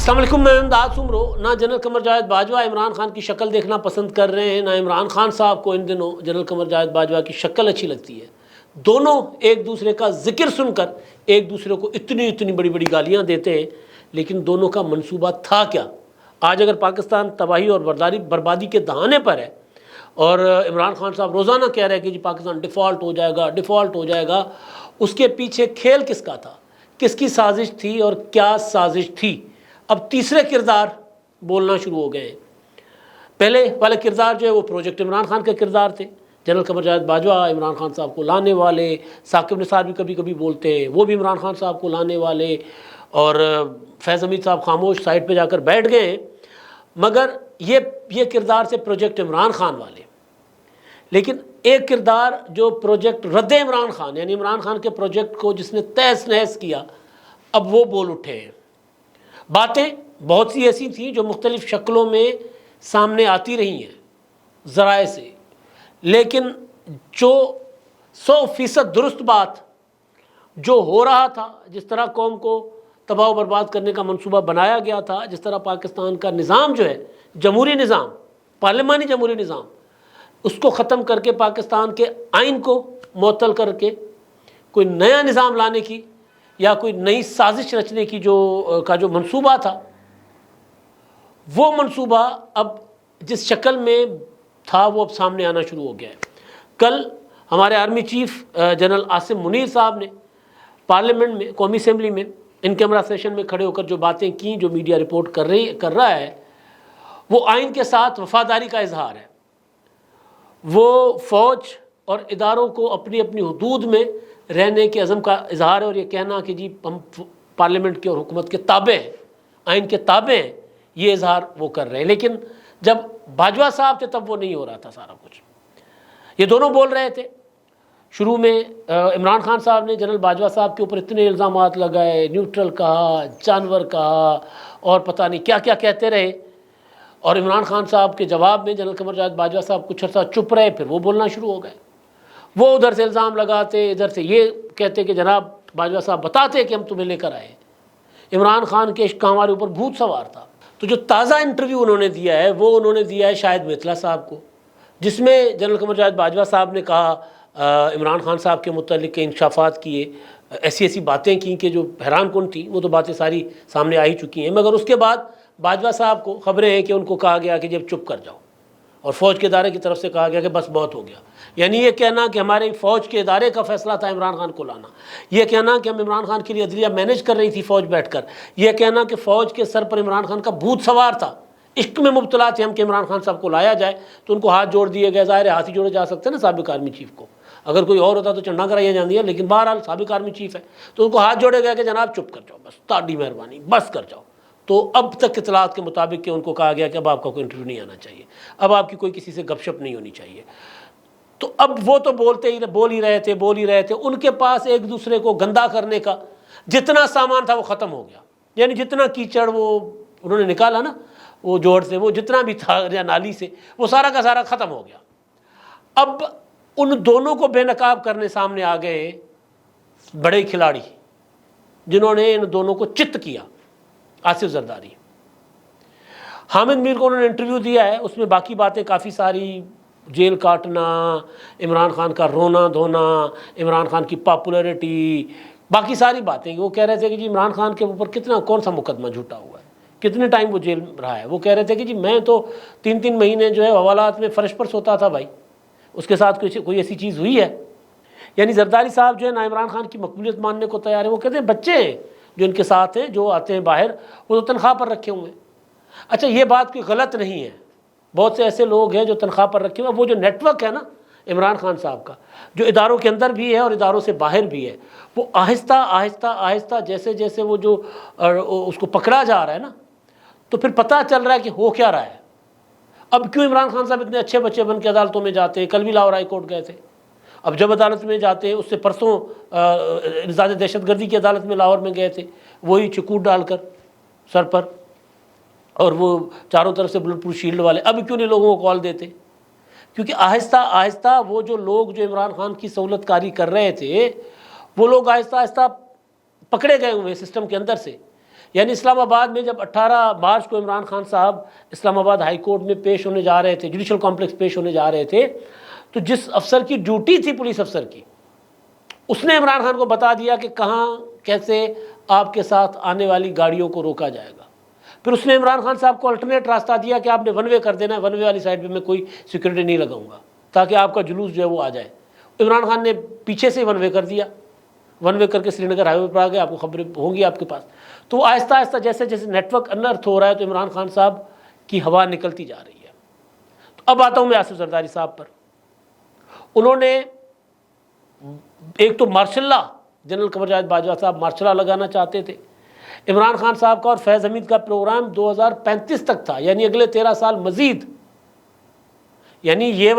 السلام علیکم، میں امداد سمرو۔ نہ جنرل قمر جاوید باجوہ عمران خان کی شکل دیکھنا پسند کر رہے ہیں، نہ عمران خان صاحب کو ان دنوں جنرل قمر جاوید باجوہ کی شکل اچھی لگتی ہے۔ دونوں ایک دوسرے کا ذکر سن کر ایک دوسرے کو اتنی بڑی بڑی گالیاں دیتے ہیں، لیکن دونوں کا منصوبہ تھا کیا؟ آج اگر پاکستان تباہی اور بربادی کے دہانے پر ہے اور عمران خان صاحب روزانہ کہہ رہے ہیں کہ جی پاکستان ڈیفالٹ ہو جائے گا، اس کے پیچھے کھیل کس کا تھا؟ کس کی سازش تھی اور کیا سازش تھی؟ اب تیسرے کردار بولنا شروع ہو گئے ہیں۔ پہلے والے کردار جو ہے وہ پروجیکٹ عمران خان کے کردار تھے، جنرل قمر جاوید باجوہ عمران خان صاحب کو لانے والے، ثاقب نثار بھی کبھی کبھی بولتے ہیں، وہ بھی عمران خان صاحب کو لانے والے، اور فیض حمید صاحب خاموش سائٹ پہ جا کر بیٹھ گئے ہیں۔ مگر یہ کردار سے پروجیکٹ عمران خان والے، لیکن ایک کردار جو پروجیکٹ رد عمران خان، یعنی عمران خان کے پروجیکٹ کو جس نے تہس نہس کیا، اب وہ بول اٹھے ہیں۔ باتیں بہت سی ایسی تھیں جو مختلف شکلوں میں سامنے آتی رہی ہیں ذرائع سے، لیکن جو 100% درست بات جو ہو رہا تھا، جس طرح قوم کو تباہ و برباد کرنے کا منصوبہ بنایا گیا تھا، جس طرح پاکستان کا نظام جو ہے جمہوری نظام، پارلیمانی جمہوری نظام، اس کو ختم کر کے پاکستان کے آئین کو معطل کر کے کوئی نیا نظام لانے کی یا کوئی نئی سازش رچنے کی جو منصوبہ تھا، وہ منصوبہ اب جس شکل میں تھا وہ اب سامنے آنا شروع ہو گیا ہے۔ کل ہمارے army chief general Asim Munir صاحب نے پارلیمنٹ میں، قومی اسمبلی میں ان کیمرہ سیشن میں کھڑے ہو کر جو باتیں کیں، جو میڈیا رپورٹ کر رہا ہے، وہ آئین کے ساتھ وفاداری کا اظہار ہے۔ وہ فوج اور اداروں کو اپنی حدود میں رہنے کے عزم کا اظہار ہے، اور یہ کہنا کہ جی ہم پارلیمنٹ کے اور حکومت کے تابع ہیں، آئین کے تابع ہیں، یہ اظہار وہ کر رہے ہیں۔ لیکن جب باجوہ صاحب تھے تب وہ نہیں ہو رہا تھا سارا کچھ۔ یہ دونوں بول رہے تھے۔ شروع میں عمران خان صاحب نے جنرل باجوہ صاحب کے اوپر اتنے الزامات لگائے، نیوٹرل کہا، جانور کہا، اور پتہ نہیں کیا کیا کہتے رہے، اور عمران خان صاحب کے جواب میں جنرل قمر جاوید باجوہ صاحب کچھ عرصہ چپ رہے، پھر وہ بولنا شروع ہو گئے۔ وہ ادھر سے الزام لگاتے، ادھر سے یہ کہتے کہ جناب باجوہ صاحب بتاتے کہ ہم تمہیں لے کر آئے۔ عمران خان کے عشق ہمارے اوپر بھوت سوار تھا۔ تو جو تازہ انٹرویو انہوں نے دیا ہے وہ انہوں نے دیا ہے شاہد میتلا صاحب کو، جس میں جنرل قمر جاوید باجوہ صاحب نے کہا، عمران خان صاحب کے متعلق انکشافات کیے، ایسی باتیں کیں کہ جو حیران کن تھیں۔ وہ تو باتیں ساری سامنے آ ہی چکی ہیں، مگر اس کے بعد باجوہ صاحب کو خبریں ہیں کہ ان کو کہا گیا کہ جب چپ کر جاؤ، اور فوج کے ادارے کی طرف سے کہا گیا کہ بس بہت ہو گیا۔ یعنی یہ کہنا کہ ہمارے فوج کے ادارے کا فیصلہ تھا عمران خان کو لانا، یہ کہنا کہ ہم عمران خان کے لیے عدلیہ مینیج کر رہی تھی فوج بیٹھ کر، یہ کہنا کہ فوج کے سر پر عمران خان کا بھوت سوار تھا، عشق میں مبتلا تھے ہم کہ عمران خان صاحب کو لایا جائے، تو ان کو ہاتھ جوڑ دیے گئے۔ ظاہر ہے ہاتھ ہی جوڑے جا سکتے ہیں نا سابق آرمی چیف کو، اگر کوئی اور ہوتا تو چنڈا کرایا جاتی ہے، لیکن بہرحال سابق آرمی چیف ہے تو ان کو ہاتھ جوڑے گئے کہ جناب چپ کر جاؤ، بس تاڈی مہربانی، بس کر جاؤ۔ تو اب تک اطلاعات کے مطابق کہ ان کو کہا گیا کہ اب آپ کا کوئی انٹرویو نہیں آنا چاہیے، اب آپ کی کوئی کسی سے گپ شپ نہیں ہونی چاہیے۔ تو اب وہ تو بول ہی رہے تھے، ان کے پاس ایک دوسرے کو گندا کرنے کا جتنا سامان تھا وہ ختم ہو گیا۔ یعنی جتنا کیچڑ وہ انہوں نے نکالا نا وہ جوڑ سے، وہ جتنا بھی تھا یا نالی سے، وہ سارا کا سارا ختم ہو گیا۔ اب ان دونوں کو بے نقاب کرنے سامنے آ گئے بڑے کھلاڑی، جنہوں نے ان دونوں کو چت کیا۔ آصف زرداری، حامد میر کو انہوں نے انٹرویو دیا ہے، اس میں باقی باتیں کافی ساری، جیل کاٹنا، عمران خان کا رونا دھونا، عمران خان کی پاپولیرٹی، باقی ساری باتیں۔ وہ کہہ رہے تھے کہ جی عمران خان کے اوپر کون سا مقدمہ جھوٹا ہوا ہے، کتنے ٹائم وہ جیل رہا ہے۔ وہ کہہ رہے تھے کہ جی میں تو 3 مہینے جو ہے حوالات میں فرش پر سوتا تھا بھائی، اس کے ساتھ کوئی ایسی چیز ہوئی ہے؟ یعنی زرداری صاحب جو ہے نا عمران خان کی مقبولیت ماننے کو تیار ہے۔ وہ کہتے ہیں بچے ہیں جو ان کے ساتھ ہیں، جو آتے ہیں باہر، وہ تو تنخواہ پر رکھے ہوئے ہیں۔ اچھا یہ بات کوئی غلط نہیں ہے، بہت سے ایسے لوگ ہیں جو تنخواہ پر رکھے ہوئے ہیں۔ وہ جو نیٹ ورک ہے نا عمران خان صاحب کا، جو اداروں کے اندر بھی ہے اور اداروں سے باہر بھی ہے، وہ آہستہ جیسے وہ جو اس کو پکڑا جا رہا ہے نا، تو پھر پتہ چل رہا ہے کہ ہو کیا رہا ہے۔ اب کیوں عمران خان صاحب اتنے اچھے بچے بن کے عدالتوں میں جاتے ہیں؟ کل بھی لاہور ہائی کورٹ گئے تھے، اب جب عدالت میں جاتے ہیں، اس سے پرسوں انسداد دہشت گردی کی عدالت میں لاہور میں گئے تھے، وہی چکوٹ ڈال کر سر پر، اور وہ چاروں طرف سے بلٹ پروف شیلڈ والے۔ اب کیوں نہیں لوگوں کو کال دیتے؟ کیونکہ آہستہ وہ جو لوگ جو عمران خان کی سہولت کاری کر رہے تھے، وہ لوگ آہستہ پکڑے گئے ہوئے سسٹم کے اندر سے۔ یعنی اسلام آباد میں جب 18 مارچ کو عمران خان صاحب اسلام آباد ہائی کورٹ میں پیش ہونے جا رہے تھے، جوڈیشل کمپلیکس پیش ہونے جا رہے تھے، تو جس افسر کی ڈیوٹی تھی پولیس افسر کی، اس نے عمران خان کو بتا دیا کہ کہاں کیسے آپ کے ساتھ آنے والی گاڑیوں کو روکا جائے گا۔ پھر اس نے عمران خان صاحب کو الٹرنیٹ راستہ دیا کہ آپ نے ون وے کر دینا ہے، ون وے والی سائڈ پہ میں کوئی سیکورٹی نہیں لگاؤں گا تاکہ آپ کا جلوس جو ہے وہ آ جائے۔ عمران خان نے پیچھے سے ون وے کر دیا، ون وے کر کے سری نگر ہائی وے پر آ گئے، آپ کو خبریں ہوں گی آپ کے پاس۔ تو وہ آہستہ آہستہ جیسے جیسے نیٹ ورک انرتھ ہو رہا ہے تو عمران خان صاحب کی ہوا نکلتی جا رہی ہے۔ تو اب آتا ہوں میں آصف زرداری صاحب پر۔ انہوں نے ایک تو martial law, general Qamar Javed Bajwa صاحب مارشل لا لگانا چاہتے تھے۔ عمران خان صاحب کا اور فیض حمید کا پروگرام 2035 تک تھا، یعنی اگلے 13 سال مزید، یعنی یہ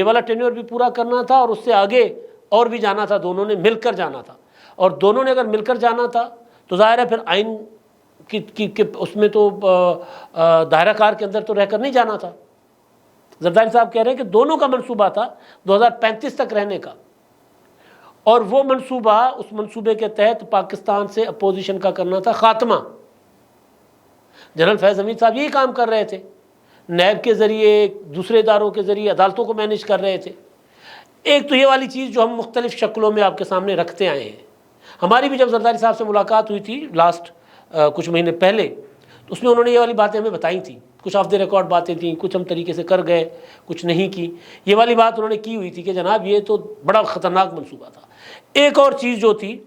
والا ٹینیور بھی پورا کرنا تھا اور اس سے آگے اور بھی جانا تھا، دونوں نے مل کر جانا تھا۔ اور دونوں نے اگر مل کر جانا تھا تو ظاہر ہے پھر آئین کی اس میں تو دائرہ کار کے اندر تو رہ کر نہیں جانا تھا۔ زرداری صاحب کہہ رہے ہیں کہ دونوں کا منصوبہ تھا 2035 تک رہنے کا، اور وہ منصوبہ، اس منصوبے کے تحت پاکستان سے اپوزیشن کا کرنا تھا خاتمہ۔ جنرل فیض حمید صاحب یہی کام کر رہے تھے، نیب کے ذریعے، دوسرے اداروں کے ذریعے عدالتوں کو مینیج کر رہے تھے۔ ایک تو یہ والی چیز جو ہم مختلف شکلوں میں آپ کے سامنے رکھتے آئے ہیں۔ ہماری بھی جب زرداری صاحب سے ملاقات ہوئی تھی لاسٹ کچھ مہینے پہلے، تو اس میں انہوں نے یہ والی باتیں ہمیں بتائی تھیں، کچھ آف دی ریکارڈ باتیں تھیں، کچھ ہم طریقے سے کر گئے، کچھ نہیں کی۔ یہ والی بات انہوں نے کی ہوئی تھی کہ جناب یہ تو بڑا خطرناک منصوبہ تھا۔ ایک اور چیز جو تھی،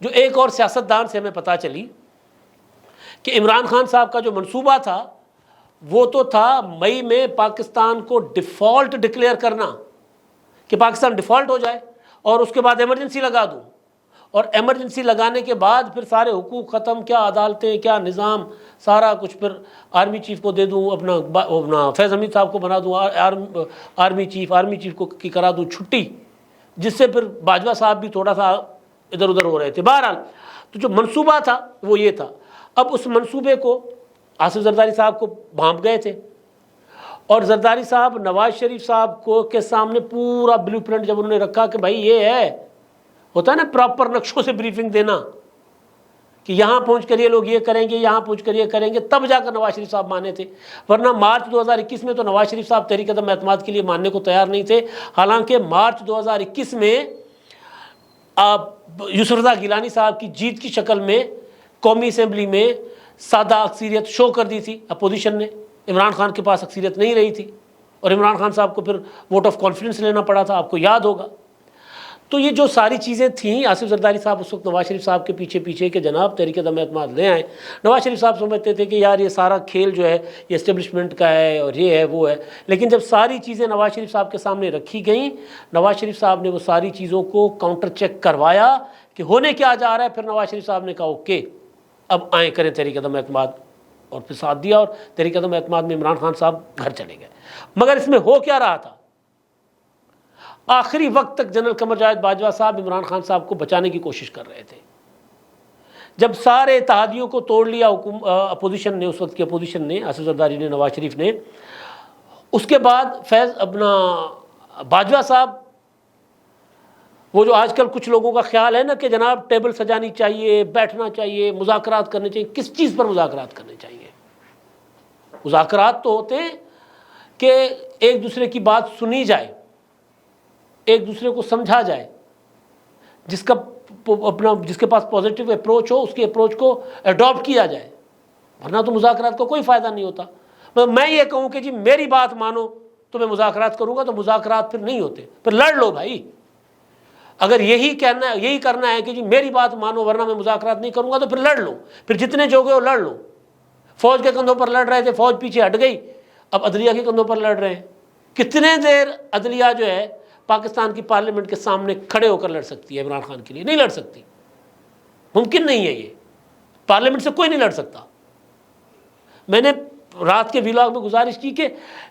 جو ایک اور سیاستدان سے ہمیں پتہ چلی، کہ عمران خان صاحب کا جو منصوبہ تھا وہ تو تھا مئی میں پاکستان کو ڈیفالٹ ڈکلیئر کرنا، کہ پاکستان ڈیفالٹ ہو جائے اور اس کے بعد ایمرجنسی لگا دوں، اور ایمرجنسی لگانے کے بعد پھر سارے حقوق ختم، کیا عدالتیں، کیا نظام، سارا کچھ پھر آرمی چیف کو دے دوں، اپنا فیض حمید صاحب کو بنا دوں آرمی چیف کو کی کرا دوں چھٹی، جس سے پھر باجوہ صاحب بھی تھوڑا سا ادھر ادھر ہو رہے تھے۔ بہرحال تو جو منصوبہ تھا وہ یہ تھا۔ اب اس منصوبے کو آصف زرداری صاحب کو بھانپ گئے تھے، اور زرداری صاحب نواز شریف صاحب کو کے سامنے پورا بلیو پرنٹ جب انہوں نے رکھا کہ بھائی یہ ہے، ہوتا ہے نا پراپر نقشوں سے بریفنگ دینا، کہ یہاں پہنچ کر یہ لوگ یہ کریں گے، یہاں پہنچ کر یہ کریں گے، تب جا کر نواز شریف صاحب مانے تھے۔ ورنہ مارچ 2021 میں تو نواز شریف صاحب تحریک عدم اعتماد کے لیے ماننے کو تیار نہیں تھے۔ حالانکہ مارچ 2021 میں یوسف رضا گیلانی صاحب کی جیت کی شکل میں قومی اسمبلی میں سادہ اکثریت شو کر دی تھی اپوزیشن نے، عمران خان کے پاس اکثریت نہیں رہی تھی، اور عمران خان صاحب کو پھر ووٹ آف کانفیڈنس لینا پڑا تھا، آپ کو یاد ہوگا۔ تو یہ جو ساری چیزیں تھیں، آصف زرداری صاحب اس وقت نواز شریف صاحب کے پیچھے کہ جناب تحریک عدم اعتماد لے آئیں۔ نواز شریف صاحب سمجھتے تھے کہ یار یہ سارا کھیل جو ہے یہ اسٹیبلشمنٹ کا ہے اور یہ ہے وہ ہے، لیکن جب ساری چیزیں نواز شریف صاحب کے سامنے رکھی گئیں، نواز شریف صاحب نے وہ ساری چیزوں کو کاؤنٹر چیک کروایا کہ ہونے کیا جا رہا ہے۔ پھر نواز شریف صاحب نے کہا اوکے اب آئیں کریں تحریک عدم اعتماد، اور پھر ساتھ دیا، اور تحریک عدم اعتماد میں عمران خان صاحب گھر چلے گئے۔ مگر اس میں ہو کیا رہا تھا؟ آخری وقت تک جنرل قمر جاوید باجوہ صاحب عمران خان صاحب کو بچانے کی کوشش کر رہے تھے۔ جب سارے اتحادیوں کو توڑ لیا اپوزیشن نے، اس وقت کی اپوزیشن نے، آصف زرداری نے، نواز شریف نے، اس کے بعد باجوہ صاحب، وہ جو آج کل کچھ لوگوں کا خیال ہے نا کہ جناب ٹیبل سجانی چاہیے، بیٹھنا چاہیے، مذاکرات کرنے چاہیے، کس چیز پر مذاکرات کرنے چاہیے؟ مذاکرات تو ہوتے ہیں کہ ایک دوسرے کی بات سنی جائے، ایک دوسرے کو سمجھا جائے، جس کے پاس پازیٹیو اپروچ ہو اس کے اپروچ کو اڈاپٹ کیا جائے، ورنہ تو مذاکرات کا کوئی فائدہ نہیں ہوتا۔ میں یہ کہوں کہ جی میری بات مانو تو میں مذاکرات کروں گا، تو مذاکرات پھر نہیں ہوتے، پھر لڑ لو بھائی۔ اگر یہی کرنا ہے کہ جی میری بات مانو ورنہ میں مذاکرات نہیں کروں گا، تو پھر لڑ لو، پھر جتنے جو گئے وہ لڑ لو۔ فوج کے کندھوں پر لڑ رہے تھے، فوج پیچھے ہٹ گئی، اب عدلیہ کے کندھوں پر لڑ رہے ہیں۔ کتنے دیر عدلیہ جو ہے پاکستان کی پارلیمنٹ کے سامنے کھڑے ہو کر لڑ سکتی ہے عمران خان کے لیے؟ نہیں لڑ سکتی، ممکن نہیں ہے، یہ پارلیمنٹ سے کوئی نہیں لڑ سکتا۔ میں نے رات کے ویلاگ میں گزارش کی کہ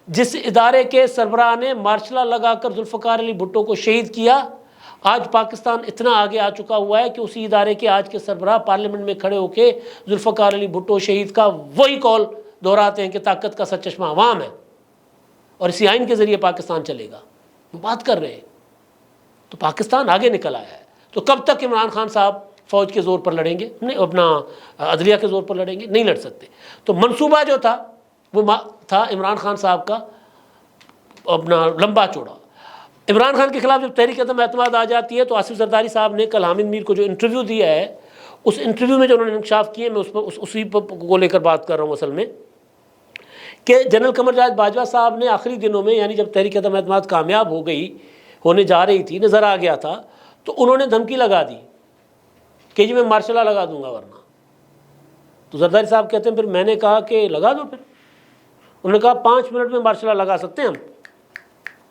جس ادارے کے سربراہ نے مارشل لا لگا کر ذوالفقار علی بھٹو کو شہید کیا، آج پاکستان اتنا آگے آ چکا ہوا ہے کہ اسی ادارے کے آج کے سربراہ پارلیمنٹ میں کھڑے ہو کے ذوالفقار علی بھٹو شہید کا وہی قول دہراتے ہیں کہ طاقت کا سر چشمہ عوام ہے، اور اسی آئین کے ذریعے پاکستان چلے گا، وہ بات کر رہے ہیں۔ تو پاکستان آگے نکل آیا ہے۔ تو کب تک عمران خان صاحب فوج کے زور پر لڑیں گے، نہیں اپنا عدلیہ کے زور پر لڑیں گے، نہیں لڑ سکتے۔ تو منصوبہ جو تھا وہ تھا عمران خان صاحب کا اپنا لمبا چوڑا۔ عمران خان کے خلاف جب تحریک عدم اعتماد آ جاتی ہے تو آصف زرداری صاحب نے کل حامد میر کو جو انٹرویو دیا ہے، اس انٹرویو میں جو انہوں نے انکشاف کیے، میں اسی کو لے کر بات کر رہا ہوں اصل میں، کہ جنرل قمر جاوید باجوہ صاحب نے آخری دنوں میں، یعنی جب تحریک عدم اعتماد کامیاب ہونے جا رہی تھی، نظر آ گیا تھا، تو انہوں نے دھمکی لگا دی کہ جی میں مارشل لا لگا دوں گا ورنہ۔ تو زرداری صاحب کہتے ہیں پھر میں نے کہا کہ لگا دو۔ پھر انہوں نے کہا 5 منٹ میں مارشل لا لگا سکتے ہیں ہم۔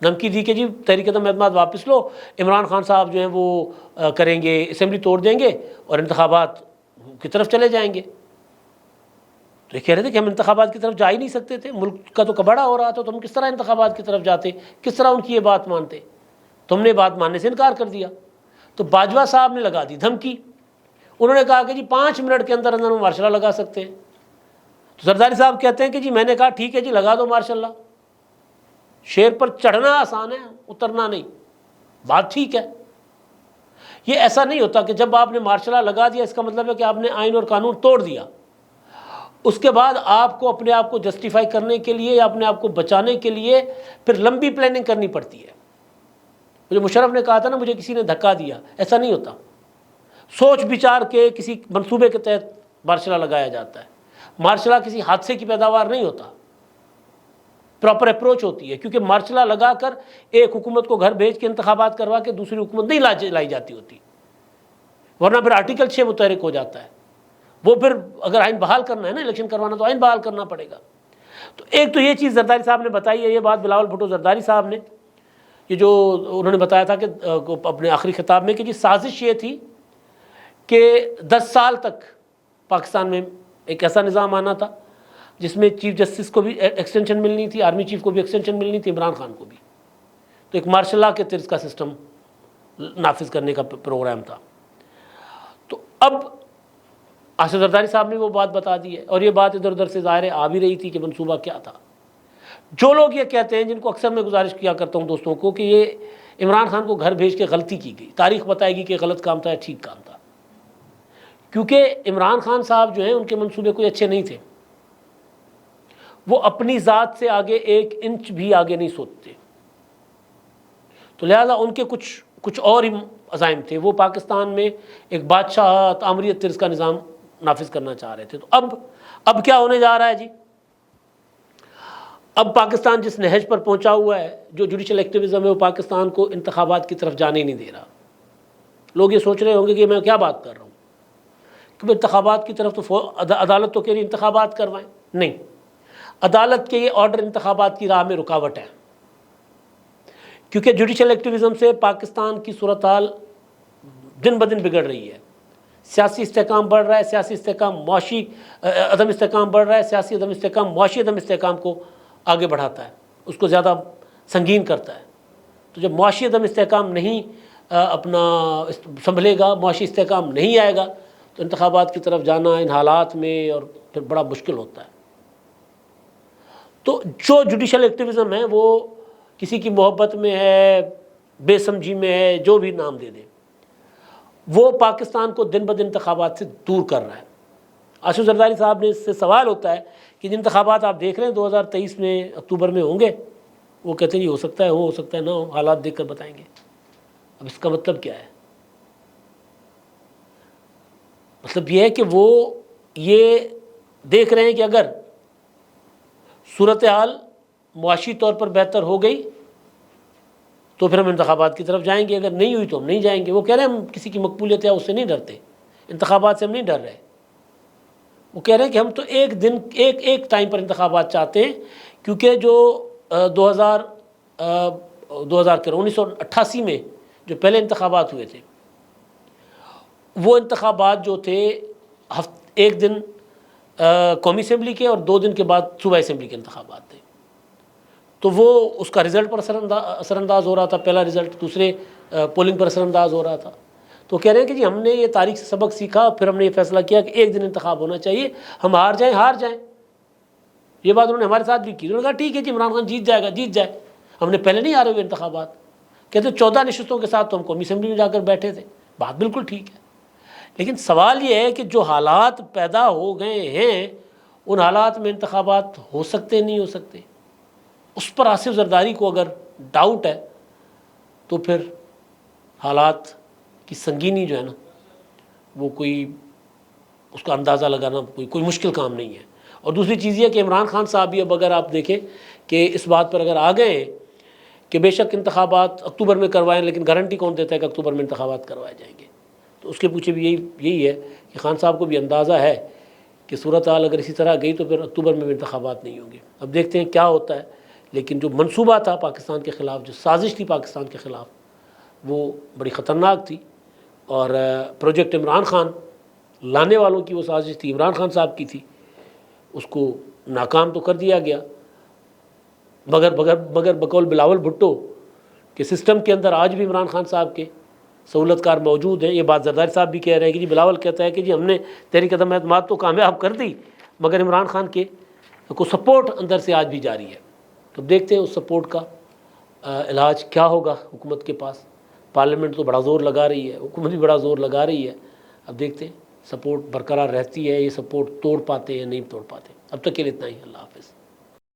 دھمکی دی کہ جی تحریک عدم اعتماد واپس لو، عمران خان صاحب جو ہیں وہ کریں گے، اسمبلی توڑ دیں گے اور انتخابات کی طرف چلے جائیں گے۔ تو یہ کہہ رہے تھے کہ ہم انتخابات کی طرف جا ہی نہیں سکتے تھے، ملک کا تو کباڑہ ہو رہا تھا، تو ہم کس طرح انتخابات کی طرف جاتے، کس طرح ان کی یہ بات مانتے؟ تو ہم نے بات ماننے سے انکار کر دیا۔ تو باجوہ صاحب نے لگا دی دھمکی، انہوں نے کہا کہ جی 5 منٹ کے اندر اندر ہم مارشل لا لگا سکتے ہیں۔ تو زرداری صاحب کہتے ہیں کہ جی میں نے کہا ٹھیک ہے جی لگا دو مارشل لا، شیر پر چڑھنا آسان ہے، اترنا نہیں، بات ٹھیک ہے۔ یہ ایسا نہیں ہوتا کہ جب آپ نے مارشل لا لگا دیا اس کا مطلب ہے کہ آپ نے آئین اور قانون توڑ دیا، اس کے بعد آپ کو اپنے آپ کو جسٹیفائی کرنے کے لیے یا اپنے آپ کو بچانے کے لیے پھر لمبی پلاننگ کرنی پڑتی ہے۔ مجھے مشرف نے کہا تھا نا مجھے کسی نے دھکا دیا، ایسا نہیں ہوتا، سوچ بچار کے کسی منصوبے کے تحت مارشل لا لگایا جاتا ہے۔ مارشل لا کسی حادثے کی پیداوار نہیں ہوتا، پراپر اپروچ ہوتی ہے، کیونکہ مارشل لا لگا کر ایک حکومت کو گھر بھیج کے انتخابات کروا کے دوسری حکومت نہیں لائی جاتی ہوتی، ورنہ پھر آرٹیکل 6 متحرک ہو جاتا ہے۔ وہ پھر اگر آئین بحال کرنا ہے نا، الیکشن کروانا، تو آئین بحال کرنا پڑے گا۔ تو ایک تو یہ چیز زرداری صاحب نے بتائی ہے، یہ بات بلاول بھٹو زرداری صاحب نے، یہ جو انہوں نے بتایا تھا کہ اپنے آخری خطاب میں کہ جی سازش یہ تھی کہ 10 سال تک پاکستان میں ایک ایسا نظام آنا تھا جس میں چیف جسٹس کو بھی ایکسٹینشن ملنی تھی، آرمی چیف کو بھی ایکسٹینشن ملنی تھی، عمران خان کو بھی۔ تو ایک مارشل لا کے طرز کا سسٹم نافذ کرنے کا پروگرام تھا۔ تو اب آصف زرداری صاحب نے وہ بات بتا دی ہے، اور یہ بات ادھر ادھر سے ظاہر آ بھی رہی تھی کہ منصوبہ کیا تھا۔ جو لوگ یہ کہتے ہیں، جن کو اکثر میں گزارش کیا کرتا ہوں دوستوں کو، کہ یہ عمران خان کو گھر بھیج کے غلطی کی گئی، تاریخ بتائے گی کہ غلط کام تھا یا ٹھیک کام تھا، کیونکہ عمران خان صاحب جو ہیں ان کے منصوبے کوئی اچھے نہیں تھے، وہ اپنی ذات سے آگے 1 انچ بھی آگے نہیں سوچتے، تو لہذا ان کے کچھ اور ہی عزائم تھے۔ وہ پاکستان میں ایک بادشاہ تعمریت طرز کا نظام نافذ کرنا چاہ رہے تھے۔ تو اب کیا ہونے جا رہا ہے جی؟ اب پاکستان جس نہج پر پہنچا ہوا ہے، جو جوڈیشل ایکٹیویزم ہے، وہ پاکستان کو انتخابات کی طرف جانے نہیں دے رہا۔ لوگ یہ سوچ رہے ہوں گے کہ میں کیا بات کر رہا ہوں، کہ انتخابات کی طرف تو عدالت تو کہہ رہی انتخابات کروائیں، نہیں، عدالت کے یہ آرڈر انتخابات کی راہ میں رکاوٹ ہے، کیونکہ جوڈیشل ایکٹیویزم سے پاکستان کی صورتحال دن بدن بگڑ رہی ہے، سیاسی استحکام بڑھ رہا ہے، سیاسی استحکام معاشی عدم استحکام بڑھ رہا ہے، سیاسی عدم استحکام معاشی عدم استحکام کو آگے بڑھاتا ہے، اس کو زیادہ سنگین کرتا ہے۔ تو جب معاشی عدم استحکام نہیں اپنا سنبھلے گا، معاشی استحکام نہیں آئے گا، تو انتخابات کی طرف جانا ان حالات میں اور پھر بڑا مشکل ہوتا ہے۔ تو جو جوڈیشل ایکٹیویزم ہے وہ کسی کی محبت میں ہے، بے سمجھی میں ہے، جو بھی نام دے دے، وہ پاکستان کو دن بدن انتخابات سے دور کر رہا ہے۔ آصف زرداری صاحب نے اس سے سوال ہوتا ہے کہ جن انتخابات آپ دیکھ رہے ہیں 2023 میں اکتوبر میں ہوں گے، وہ کہتے ہیں یہ ہو سکتا ہے ہو سکتا ہے نہ ہو، حالات دیکھ کر بتائیں گے۔ اب اس کا مطلب کیا ہے؟ مطلب یہ ہے کہ وہ یہ دیکھ رہے ہیں کہ اگر صورتحال معاشی طور پر بہتر ہو گئی تو پھر ہم انتخابات کی طرف جائیں گے، اگر نہیں ہوئی تو ہم نہیں جائیں گے۔ وہ کہہ رہے ہیں ہم کسی کی مقبولیت ہے اس سے نہیں ڈرتے، انتخابات سے ہم نہیں ڈر رہے۔ وہ کہہ رہے ہیں کہ ہم تو ایک دن ایک ٹائم پر انتخابات چاہتے ہیں، کیونکہ جو 1988 میں جو پہلے انتخابات ہوئے تھے، وہ انتخابات جو تھے ایک دن قومی اسمبلی کے اور 2 دن کے بعد صوبائی اسمبلی کے انتخابات تھے، تو وہ اس کا رزلٹ پر اثر انداز ہو رہا تھا، پہلا رزلٹ، دوسرے پولنگ پر اثر انداز ہو رہا تھا۔ تو کہہ رہے ہیں کہ جی ہم نے یہ تاریخ سے سبق سیکھا، پھر ہم نے یہ فیصلہ کیا کہ ایک دن انتخاب ہونا چاہیے، ہم ہار جائیں۔ یہ بات انہوں نے ہمارے ساتھ بھی کی، انہوں نے کہا ٹھیک ہے جی عمران خان جیت جائے، ہم نے پہلے نہیں ہارے ہوئے انتخابات، کہتے 14 نشستوں کے ساتھ تو ہم قومی اسمبلی میں جا کر بیٹھے تھے، بات بالکل ٹھیک ہے۔ لیکن سوال یہ ہے کہ جو حالات پیدا ہو گئے ہیں ان حالات میں انتخابات ہو سکتے نہیں ہو سکتے، اس پر آصف زرداری کو اگر ڈاؤٹ ہے تو پھر حالات کی سنگینی جو ہے نا وہ کوئی اس کا اندازہ لگانا کوئی مشکل کام نہیں ہے۔ اور دوسری چیز یہ کہ عمران خان صاحب بھی اب اگر آپ دیکھیں کہ اس بات پر اگر آ گئے ہیں کہ بے شک انتخابات اکتوبر میں کروائیں، لیکن گارنٹی کون دیتا ہے کہ اکتوبر میں انتخابات کروائے جائیں گے، تو اس کے پیچھے بھی یہی ہے کہ خان صاحب کو بھی اندازہ ہے کہ صورتحال اگر اسی طرح گئی تو پھر اکتوبر میں بھی انتخابات نہیں ہوں گے۔ اب دیکھتے ہیں کیا ہوتا ہے، لیکن جو منصوبہ تھا پاکستان کے خلاف، جو سازش تھی پاکستان کے خلاف، وہ بڑی خطرناک تھی، اور پروجیکٹ عمران خان لانے والوں کی وہ سازش تھی، عمران خان صاحب کی تھی، اس کو ناکام تو کر دیا گیا، مگر بقول بلاول بھٹو کہ سسٹم کے اندر آج بھی عمران خان صاحب کے سہولت کار موجود ہیں۔ یہ بات زرداری صاحب بھی کہہ رہے ہیں کہ جی بلاول کہتا ہے کہ جی ہم نے تحریک عدم اعتماد تو کامیاب کر دی، مگر عمران خان کے کو سپورٹ اندر سے آج بھی جاری ہے۔ تو دیکھتے ہیں اس سپورٹ کا علاج کیا ہوگا حکومت کے پاس۔ پارلیمنٹ تو بڑا زور لگا رہی ہے، حکومت بھی بڑا زور لگا رہی ہے، اب دیکھتے ہیں سپورٹ برقرار رہتی ہے، یہ سپورٹ توڑ پاتے یا نہیں توڑ پاتے۔ اب تک کے لیے اتنا ہی، اللہ حافظ۔